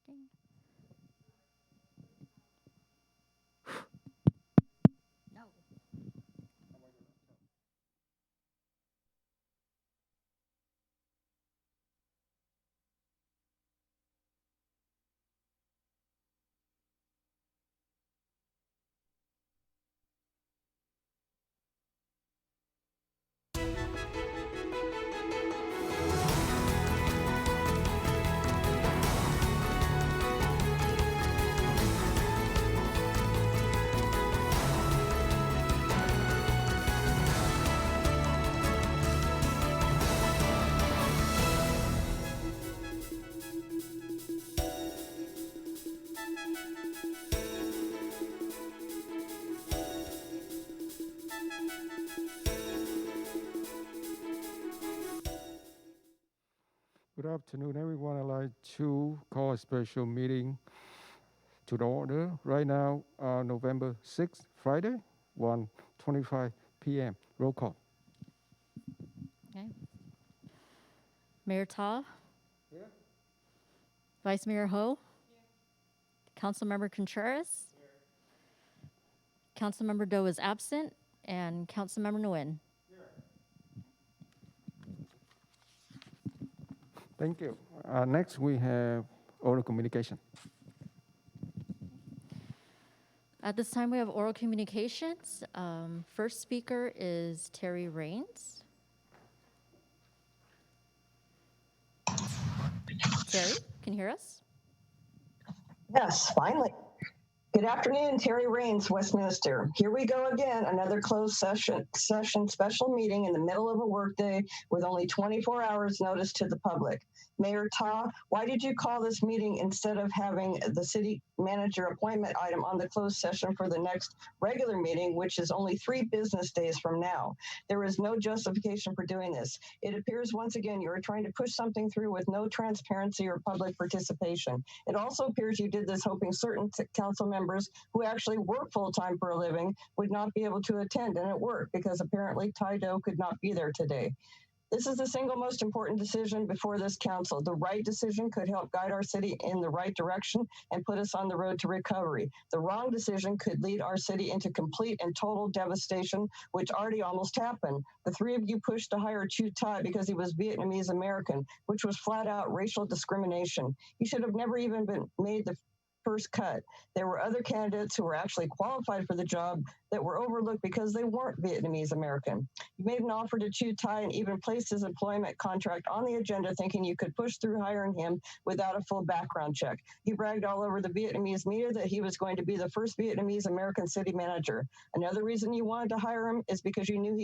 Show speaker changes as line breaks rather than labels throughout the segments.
working? No.
Good afternoon, everyone. I'd like to call a special meeting to the order right now, November 6th, Friday, 1:25 p.m. Roll call.
Okay. Mayor Ta,
Here.
Vice Mayor Ho, Councilmember Contreras, Councilmember Doe is absent, and Councilmember Nguyen.
Thank you. Next, we have oral communication.
At this time, we have oral communications. First speaker is Terry Rains. Terry, can you hear us?
Yes, finally. Good afternoon, Terry Rains, Westminster. Here we go again, another closed session special meeting in the middle of a workday with only 24 hours notice to the public. Mayor Ta, why did you call this meeting instead of having the city manager appointment item on the closed session for the next regular meeting, which is only 3 business days from now? There is no justification for doing this. It appears once again you are trying to push something through with no transparency or public participation. It also appears you did this hoping certain council members who actually work full-time for a living would not be able to attend, and it worked because apparently Ty Doe could not be there today. This is the single most important decision before this council. The right decision could help guide our city in the right direction and put us on the road to recovery. The wrong decision could lead our city into complete and total devastation, which already almost happened. The 3 of you pushed to hire Chu Tai because he was Vietnamese American, which was flat out racial discrimination. He should have never even been made the first cut. There were other candidates who were actually qualified for the job that were overlooked because they weren't Vietnamese American. You made an offer to Chu Tai and even placed his employment contract on the agenda thinking you could push through hiring him without a full background check. You bragged all over the Vietnamese media that he was going to be the first Vietnamese American city manager. Another reason you wanted to hire him is because you knew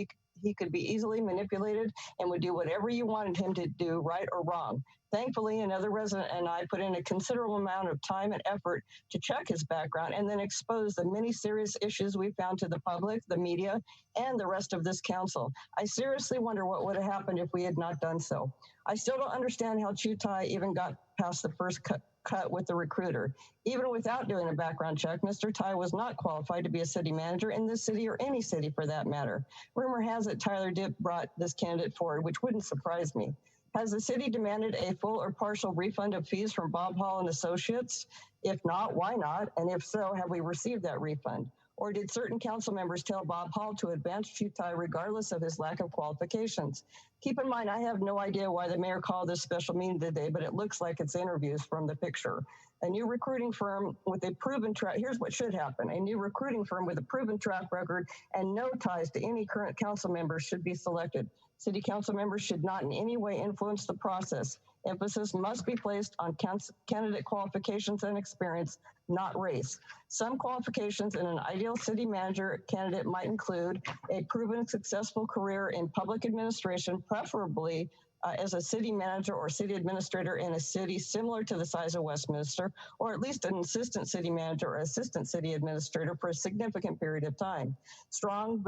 he could be easily manipulated and would do whatever you wanted him to do, right or wrong. Thankfully, another resident and I put in a considerable amount of time and effort to check his background and then expose the many serious issues we found to the public, the media, and the rest of this council. I seriously wonder what would have happened if we had not done so. I still don't understand how Chu Tai even got past the first cut with the recruiter. Even without doing a background check, Mr. Tai was not qualified to be a city manager in this city or any city for that matter. Rumor has it Tyler Dipp brought this candidate forward, which wouldn't surprise me. Has the city demanded a full or partial refund of fees from Bob Hall and Associates? If not, why not? And if so, have we received that refund? Or did certain council members tell Bob Hall to advance Chu Tai regardless of his lack of qualifications? Keep in mind, I have no idea why the mayor called this special meeting today, but it looks like it's interviews from the picture. A new recruiting firm with a proven track, here's what should happen. A new recruiting firm with a proven track record and no ties to any current council members should be selected. City council members should not in any way influence the process. Emphasis must be placed on candidate qualifications and experience, not race. Some qualifications in an ideal city manager candidate might include a proven successful career in public administration, preferably as a city manager or city administrator in a city similar to the size of Westminster, or at least an assistant city manager or assistant city administrator for a significant period of time. Strong,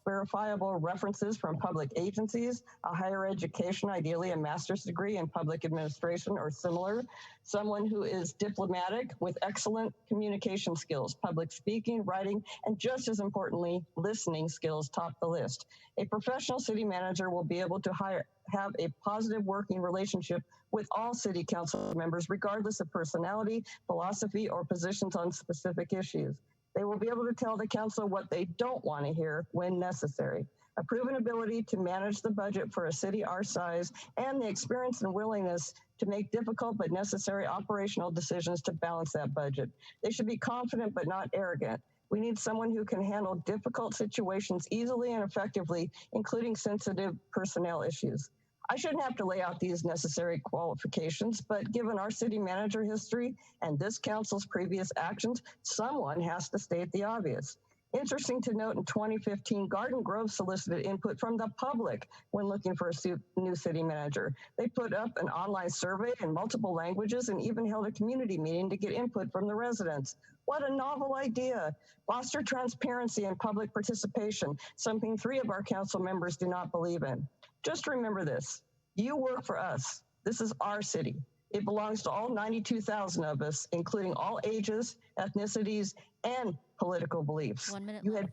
verifiable references from public agencies, a higher education, ideally a master's degree in public administration or similar, someone who is diplomatic with excellent communication skills, public speaking, writing, and just as importantly, listening skills top the list. A professional city manager will be able to have a positive working relationship with all city council members, regardless of personality, philosophy, or positions on specific issues. They will be able to tell the council what they don't want to hear when necessary. A proven ability to manage the budget for a city our size, and the experience and willingness to make difficult but necessary operational decisions to balance that budget. They should be confident but not arrogant. We need someone who can handle difficult situations easily and effectively, including sensitive personnel issues. I shouldn't have to lay out these necessary qualifications, but given our city manager history and this council's previous actions, someone has to state the obvious. Interesting to note, in 2015, Garden Grove solicited input from the public when looking for a new city manager. They put up an online survey in multiple languages and even held a community meeting to get input from the residents. What a novel idea. Foster transparency and public participation, something 3 of our council members do not believe in. Just remember this, you work for us. This is our city. It belongs to all 92,000 of us, including all ages, ethnicities, and political beliefs.
1 minute
You
left.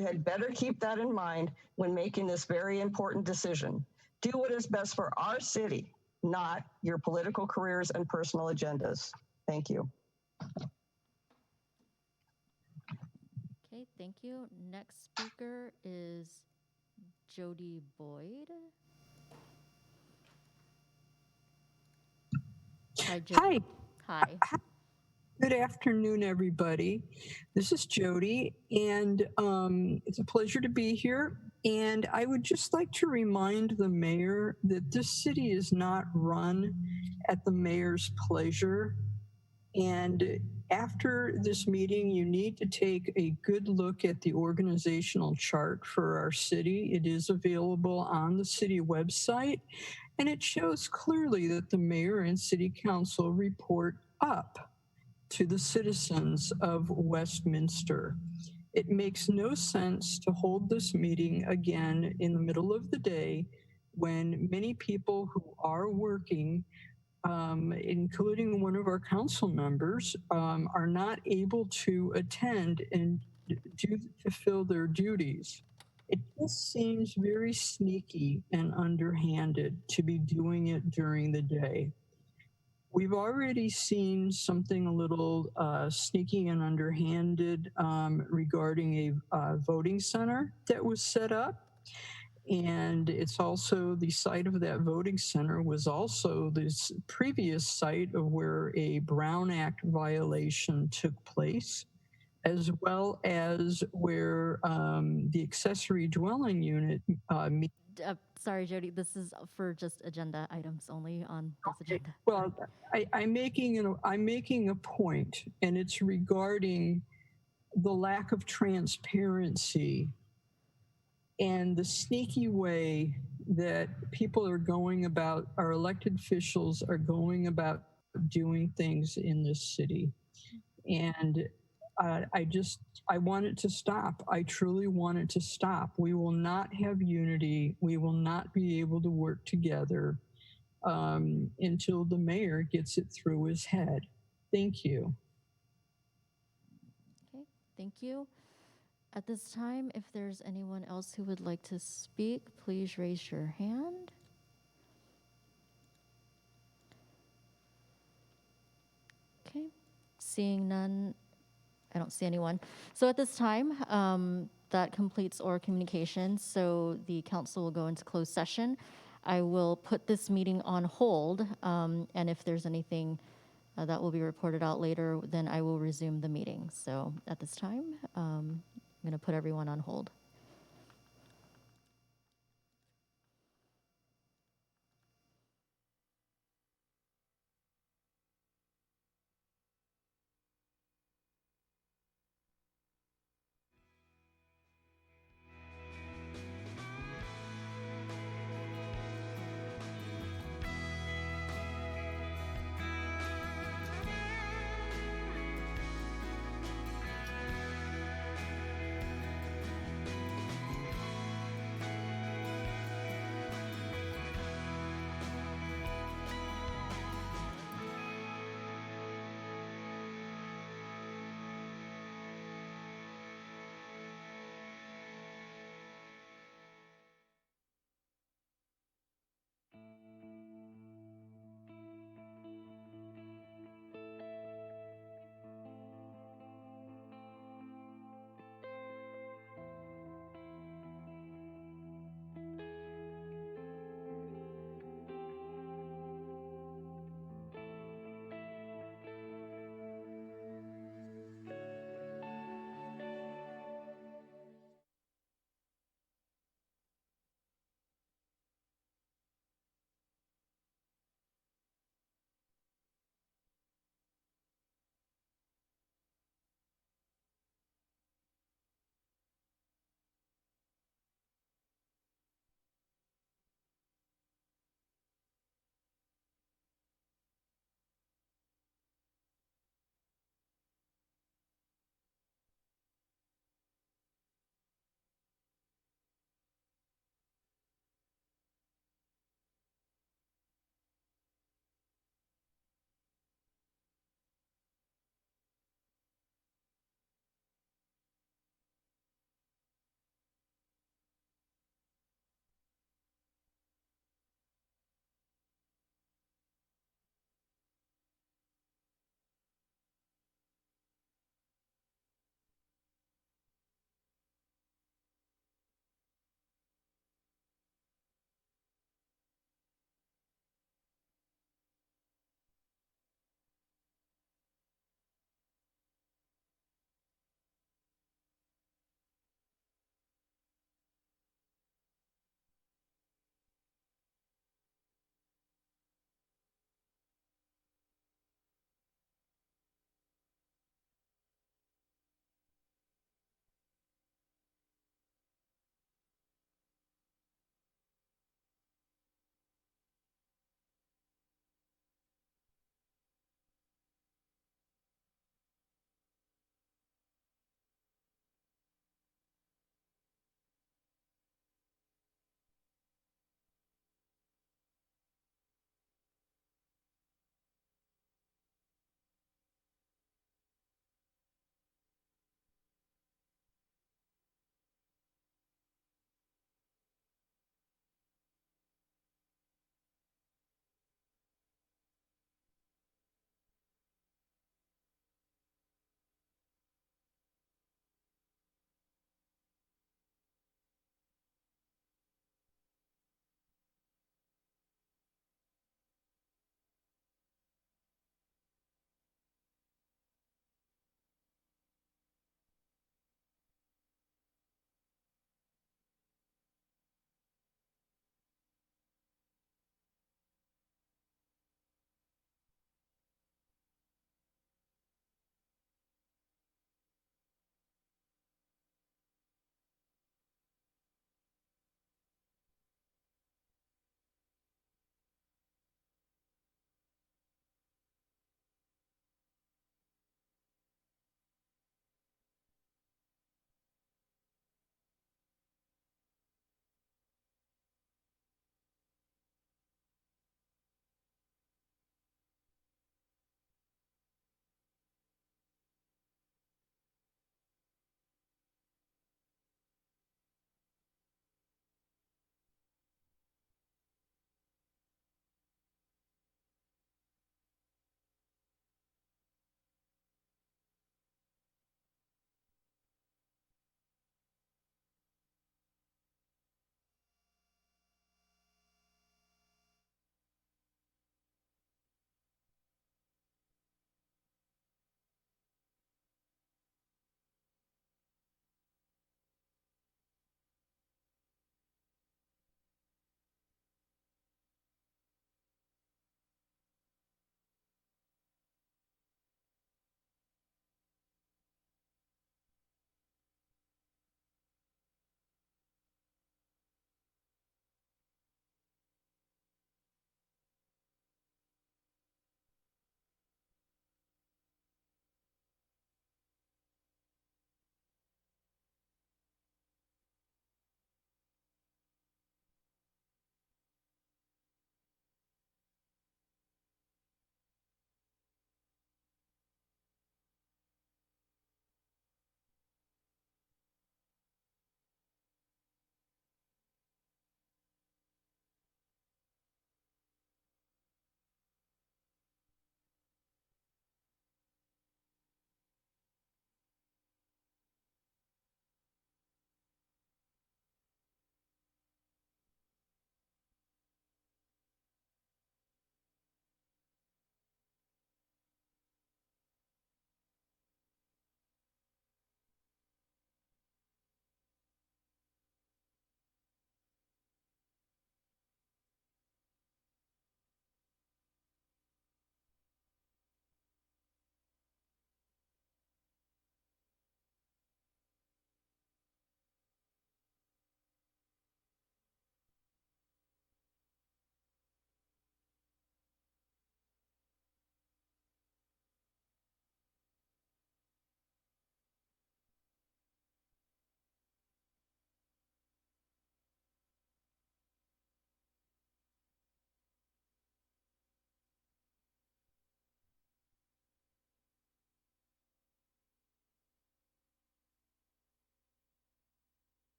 had better keep that in mind when making this very important decision. Do what is best for our city, not your political careers and personal agendas. Thank you.
Okay, thank you. Next speaker is Jody Boyd. Hi, Jody.
Hi.
Hi.
Good afternoon, everybody. This is Jody, and it's a pleasure to be here. And I would just like to remind the mayor that this city is not run at the mayor's pleasure. And after this meeting, you need to take a good look at the organizational chart for our city. It is available on the city website, and it shows clearly that the mayor and city council report up to the citizens of Westminster. It makes no sense to hold this meeting again in the middle of the day when many people who are working, including one of our council members, are not able to attend and fulfill their duties. It just seems very sneaky and underhanded to be doing it during the day. We've already seen something a little sneaky and underhanded regarding a voting center that was set up. And it's also the site of that voting center was also this previous site of where a Brown Act violation took place, as well as where the accessory dwelling unit
Sorry, Jody, this is for just agenda items only on this agenda.
Well, I'm making a point, and it's regarding the lack of transparency and the sneaky way that people are going about, our elected officials are going about doing things in this city. And I want it to stop. I truly want it to stop. We will not have unity. We will not be able to work together until the mayor gets it through his head. Thank you.
Okay, thank you. At this time, if there's anyone else who would like to speak, please raise your hand. Okay, seeing none, I don't see anyone. So at this time, that completes our communications. So the council will go into closed session. I will put this meeting on hold, and if there's anything that will be reported out later, then I will resume the meeting. So at this time, I'm going to put everyone on hold.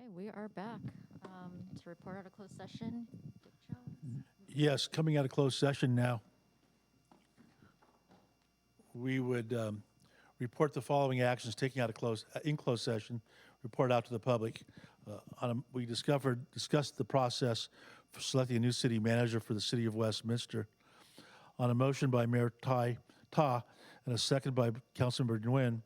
Okay, we are back to report out of closed session. Dick Jones.
Yes, coming out of closed session now, we would report the following actions taken out of in closed session, report out to the public. We discussed the process for selecting a new city manager for the city of Westminster. On a motion by Mayor Ta and a second by Councilmember Nguyen,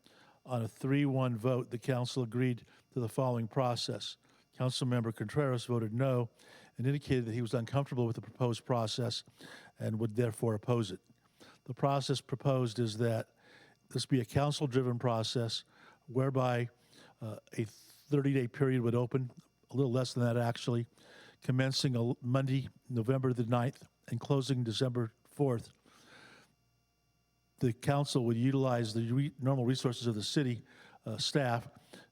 on a 3-1 vote, the council agreed to the following process. Councilmember Contreras voted no and indicated that he was uncomfortable with the proposed process and would therefore oppose it. The process proposed is that this be a council-driven process whereby a 30-day period would open, a little less than that actually, commencing Monday, November the 9th, and closing December 4th. The council would utilize the normal resources of the city staff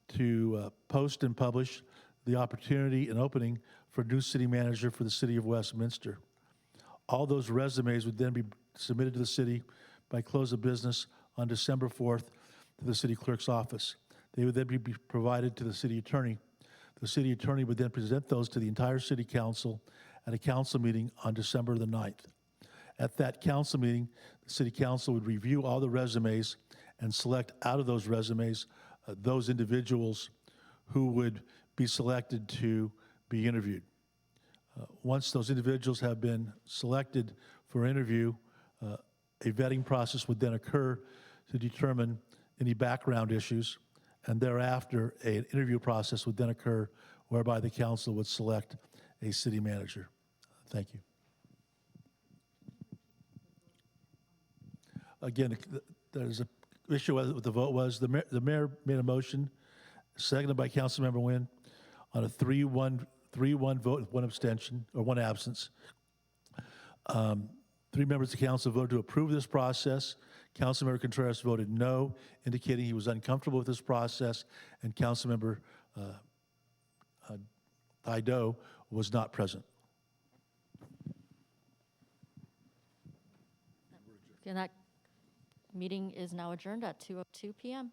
to post and publish the opportunity and opening for a new city manager for the city of Westminster. All those resumes would then be submitted to the city by close of business on December 4th to the city clerk's office. They would then be provided to the city attorney. The city attorney would then present those to the entire city council at a council meeting on December the 9th. At that council meeting, the city council would review all the resumes and select out of those resumes those individuals who would be selected to be interviewed. Once those individuals have been selected for interview, a vetting process would then occur to determine any background issues, and thereafter, an interview process would then occur whereby the council would select a city manager. Thank you. Again, there's an issue with what the vote was. The mayor made a motion, seconded by Councilmember Nguyen, on a 3-1 vote with one abstention or one absence. 3 members of the council voted to approve this process. Councilmember Contreras voted no, indicating he was uncomfortable with this process, and Councilmember Ido was not present.
And that meeting is now adjourned at 2:02 p.m.